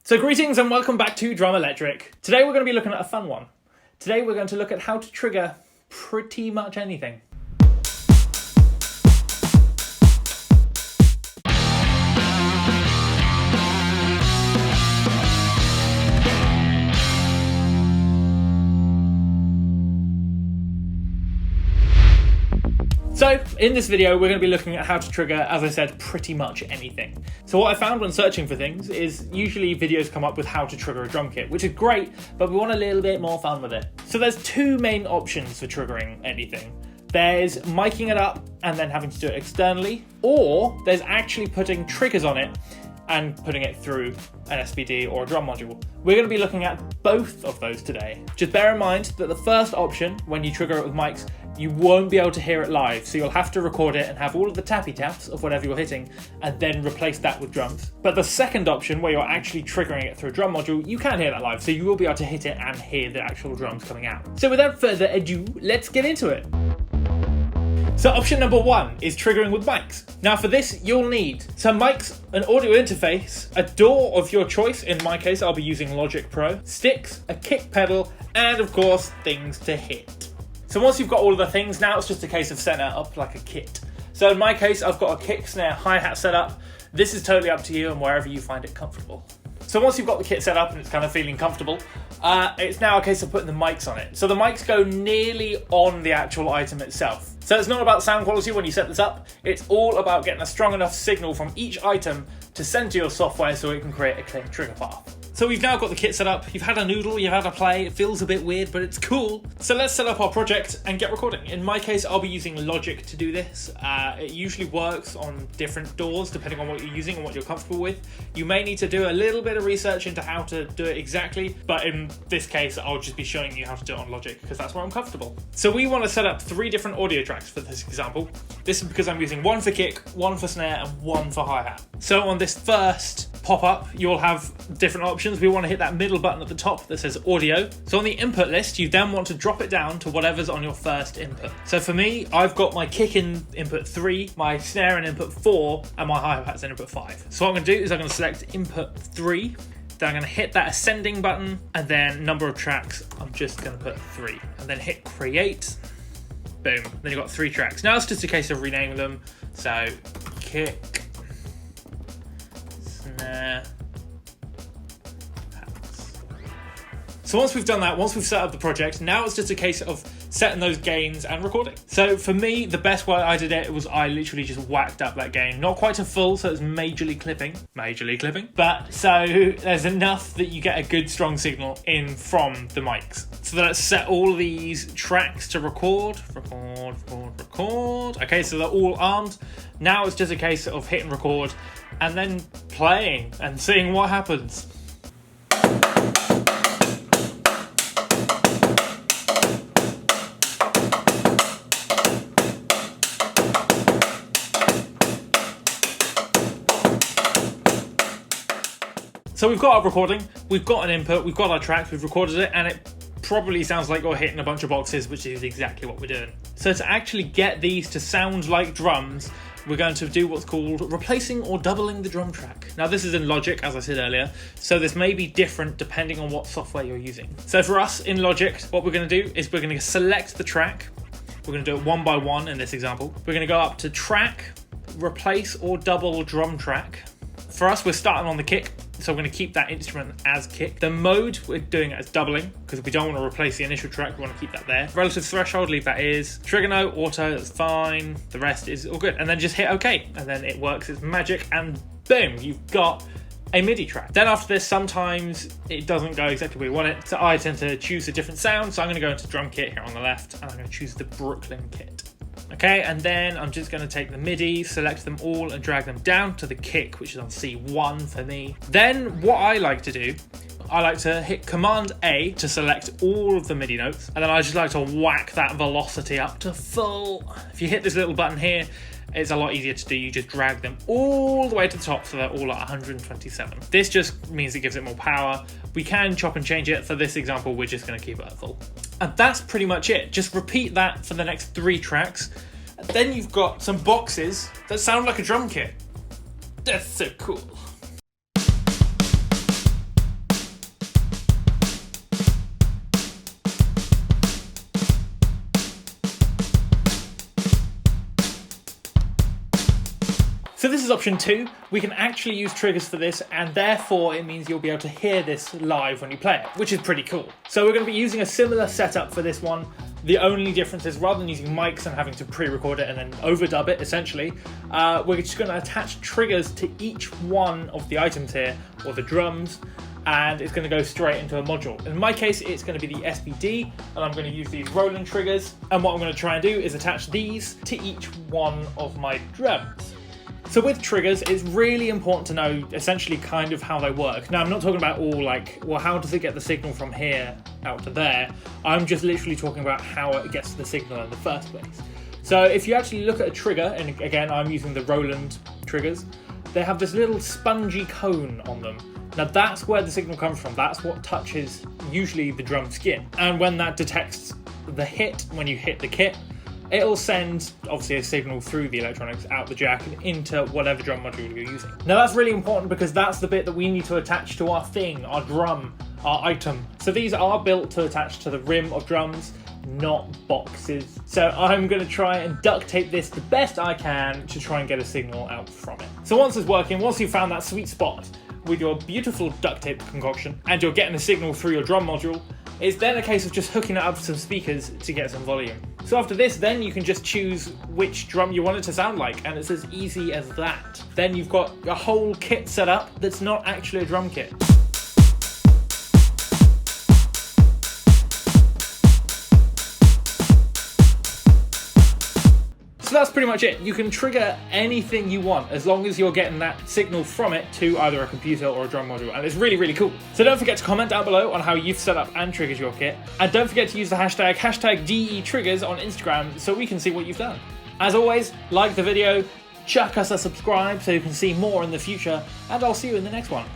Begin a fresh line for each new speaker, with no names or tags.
So greetings and welcome back to Drum Electric. Today we're going to be looking at a fun one. Today we're going to look at how to trigger pretty much anything. So, in this video, we're going to be looking at how to trigger, as I said, pretty much anything. So what I found when searching for things is usually videos come up with how to trigger a drum kit, which is great, but we want a little bit more fun with it. So there's two main options for triggering anything. There's miking it up and then having to do it externally, or there's actually putting triggers on it and putting it through an SPD or a drum module. We're going to be looking at both of those today. Just bear in mind that the first option, when you trigger it with mics, you won't be able to hear it live, so you'll have to record it and have all of the tappy taps of whatever you're hitting and then replace that with drums. But the second option, where you're actually triggering it through a drum module, you can hear that live, so you will be able to hit it and hear the actual drums coming out. So without further ado, let's get into it. So option number one is triggering with mics. Now for this, you'll need some mics, an audio interface, a DAW of your choice. In my case, I'll be using Logic Pro, sticks, a kick pedal, and of course, things to hit. So once you've got all of the things, now it's just a case of setting it up like a kit. So in my case, I've got a kick, snare, hi-hat set up. This is totally up to you and wherever you find it comfortable. So once you've got the kit set up and it's kind of feeling comfortable, it's now a case of putting the mics on it. So the mics go nearly on the actual item itself. So it's not about sound quality when you set this up, it's all about getting a strong enough signal from each item to send to your software so it can create a clean trigger path. So we've now got the kit set up, you've had a noodle, you've had a play, it feels a bit weird, but it's cool. So let's set up our project and get recording. In my case, I'll be using Logic to do this. It usually works on different DAWs, depending on what you're using and what you're comfortable with. You may need to do a little bit of research into how to do it exactly, but in this case, I'll just be showing you how to do it on Logic because that's where I'm comfortable. So we want to set up 3 different audio tracks for this example. This is because I'm using one for kick, one for snare, and one for hi-hat. So on this first pop-up, you'll have different options. We want to hit that middle button at the top that says audio. So on the input list, you then want to drop it down to whatever's on your first input. So for me, I've got my kick in input 3, my snare in input 4, and my hi-hat's in input 5. So what I'm going to do is I'm going to select input 3, then I'm going to hit that ascending button, and then number of tracks, I'm just going to put 3, and then hit create. Boom, then you've got 3 tracks. Now it's just a case of renaming them. So kick, snare, hats. So once we've done that, once we've set up the project, now it's just a case of setting those gains and recording. So for me, the best way I did it was I literally just whacked up that gain. Not quite to full, so it's majorly clipping, but so there's enough that you get a good strong signal in from the mics. So let's set all these tracks to record. Okay, so they're all armed. Now it's just a case of hitting record and then playing and seeing what happens. So we've got our recording, we've got an input, we've got our tracks, we've recorded it, and it probably sounds like we're hitting a bunch of boxes, which is exactly what we're doing. So to actually get these to sound like drums, we're going to do what's called replacing or doubling the drum track. Now this is in Logic, as I said earlier, so this may be different depending on what software you're using. So for us in Logic, what we're going to do is we're going to select the track. We're going to do it one by one in this example. We're going to go up to track, replace or double drum track. For us, we're starting on the kick, so we're going to keep that instrument as kick. The mode, we're doing it as doubling, because we don't want to replace the initial track, we want to keep that there. Relative threshold, leave that is. Trigger note, auto, that's fine. The rest is all good. And then just hit OK, and then it works its magic, and boom, you've got a MIDI track. Then after this, sometimes it doesn't go exactly where you want it, so I tend to choose a different sound, so I'm going to go into drum kit here on the left, and I'm going to choose the Brooklyn kit. Okay, and then I'm just going to take the MIDI, select them all and drag them down to the kick, which is on C1 for me. Then what I like to do, I like to hit Command A to select all of the MIDI notes, and then I just like to whack that velocity up to full. If you hit this little button here, it's a lot easier to do. You just drag them all the way to the top so they're all at 127. This just means it gives it more power. We can chop and change it. For this example, we're just going to keep it at full. And that's pretty much it. Just repeat that for the next 3 tracks. And then you've got some boxes that sound like a drum kit. That's so cool. is option 2. We can actually use triggers for this, and therefore it means you'll be able to hear this live when you play it, which is pretty cool. So we're going to be using a similar setup for this one. The only difference is, rather than using mics and having to pre-record it and then overdub it, essentially, we're just going to attach triggers to each one of the items here, or the drums, and it's going to go straight into a module. In my case, it's going to be the SBD, and I'm going to use these Roland triggers, and what I'm going to try and do is attach these to each one of my drums. So with triggers, it's really important to know essentially kind of how they work. Now, I'm not talking about all like, well, how does it get the signal from here out to there? I'm just literally talking about how it gets the signal in the first place. So if you actually look at a trigger, and again, I'm using the Roland triggers, they have this little spongy cone on them. Now that's where the signal comes from. That's what touches usually the drum skin. And when that detects the hit, when you hit the kit, it'll send obviously a signal through the electronics out the jack and into whatever drum module you're using. Now that's really important because that's the bit that we need to attach to our thing, our drum, our item. So these are built to attach to the rim of drums, not boxes. So I'm going to try and duct tape this the best I can to try and get a signal out from it. So once it's working, once you've found that sweet spot with your beautiful duct tape concoction and you're getting a signal through your drum module, it's then a case of just hooking it up to some speakers to get some volume. So after this, then you can just choose which drum you want it to sound like, and it's as easy as that. Then you've got a whole kit set up that's not actually a drum kit. So that's pretty much it. You can trigger anything you want as long as you're getting that signal from it to either a computer or a drum module, and it's really, really cool. So don't forget to comment down below on how you've set up and triggered your kit, and don't forget to use the hashtag #DETriggers on Instagram so we can see what you've done. As always, like the video, chuck us a subscribe so you can see more in the future, and I'll see you in the next one.